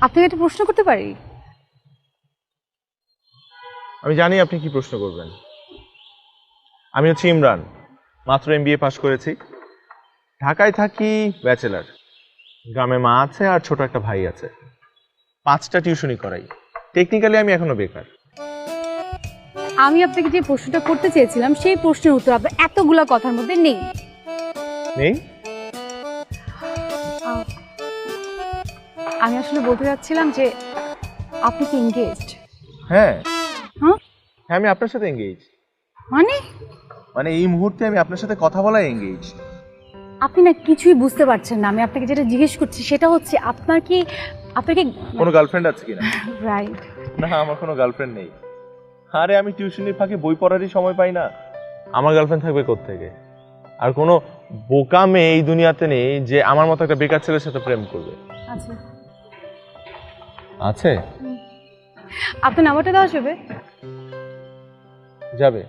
আপনাকে একটা প্রশ্ন করতে পারি? আমি জানি আপনি কি প্রশ্ন করবেন। আমি হচ্ছে ইমরান, মাত্র MBA পাশ করেছি, ঢাকায় থাকি, ব্যাচেলার। গ্রামে মা আছে আর ছোট একটা ভাই আছে, 5টা টিউশনি করাই। টেকনিক্যালি আমি এখনো বেকার। আমি আপনাকে যে প্রশ্নটা করতে চেয়েছিলাম সেই প্রশ্নের উত্তর আপনার এতগুলা কথার মধ্যে নেই। নেই? আমি আসলে বলতে যাচ্ছিলাম যে আপনি কি এনগেজড? হ্যাঁ হ্যাঁ, হ্যাঁ, আমি আপনার সাথে এঙ্গেজ। মানে মানে এই মুহূর্তে আমি আপনার সাথে কথা বলায় এঙ্গেজ। আপনি না কিছুই বুঝতে পারছেন না। আমি আপনাকে যেটা জিজ্ঞেস করছি সেটা হচ্ছে আপনার কি কোনো গার্লফ্রেন্ড আছে কিনা? রাইট। না, আমার কোনো গার্লফ্রেন্ড নেই। আরে আমি টিউশনির ফাঁকে বই পড়ারই সময় পাই না, আমার গার্লফ্রেন্ড থাকবে কোত্থেকে? আর কোনো বোকা মেয়ে এই দুনিয়াতে নেই যে আমার মতো একটা বেকার ছেলের সাথে প্রেম করবে। আচ্ছা, আছে? আপনার নাম্বারটা দেওয়া যাবে? যাবে,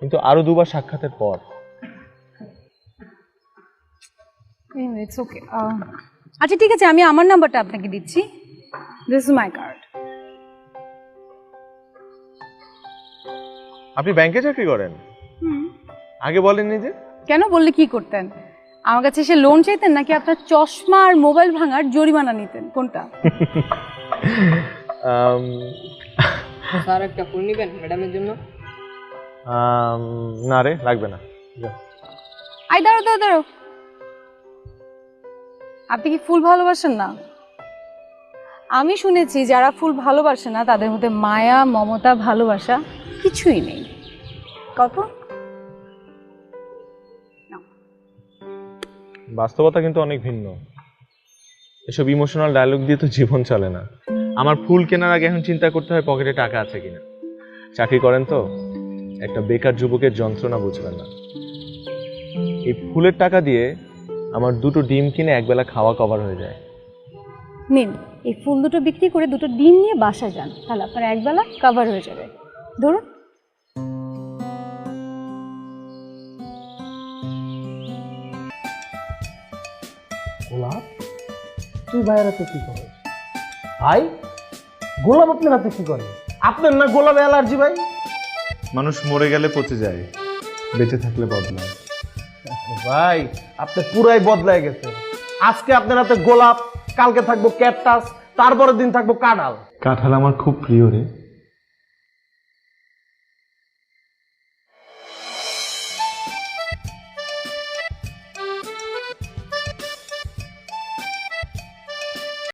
কিন্তু আরো 2বার সাক্ষাতের পর। It's okay. আচ্ছা ঠিক আছে, আমি আমার নাম্বারটা আপনাকে দিচ্ছি। This is my card. আপনি ব্যাংকে চাকরি করেন? আগে বলেননি যে। কেন, বললে কি করতেন? আমার কাছে এসে লোন চাইতেন নাকি আপনার চশমা আর মোবাইল ভাঙার জরিমানা নিতেন? কোনটা? স্যার একটা ফুল নেবেন ম্যাডামের জন্য? না রে, লাগবে না। আই দাঁড়ো দাঁড়ো দাঁড়ো, আপনি কি ফুল ভালোবাসেন না? আমি শুনেছি যারা ফুল ভালোবাসে না তাদের মধ্যে মায়া, মমতা, ভালোবাসা কিছুই নেই। কত? বাস্তবতা কিন্তু অনেক ভিন্ন। এসব ইমোশনাল ডায়লগ দিয়ে তো জীবন চলে না। আমার ফুল কেনার আগে এখন চিন্তা করতে হয় পকেটে টাকা আছে কিনা। চাকরি করেন তো, একটা বেকার যুবকের যন্ত্রণা বুঝবেন না। এই ফুলের টাকা দিয়ে আমার 2টো ডিম কিনে একবেলা খাওয়া কভার হয়ে যায়। নিন, এই ফুল দুটো বিক্রি করে 2টো ডিম নিয়ে বাসা যান, তাহলে আপনার একবেলা কভার হয়ে যাবে। ধরুন। গোলাপ, তুই বাইরে তো কি করে ভাই? গোলাপ আপনার হাতে কি করে? আপনার না গোলাপে অ্যালার্জি ভাই? মানুষ মরে গেলে পচে যায়, বেঁচে থাকলে বদলায়। ভাই আপনি পুরাই বদলায় গেছে। আজকে আপনার হাতে গোলাপ, কালকে থাকবো ক্যাকটাস, তারপরের দিন থাকবো কাঁঠাল। কাঁঠাল আমার খুব প্রিয় রে।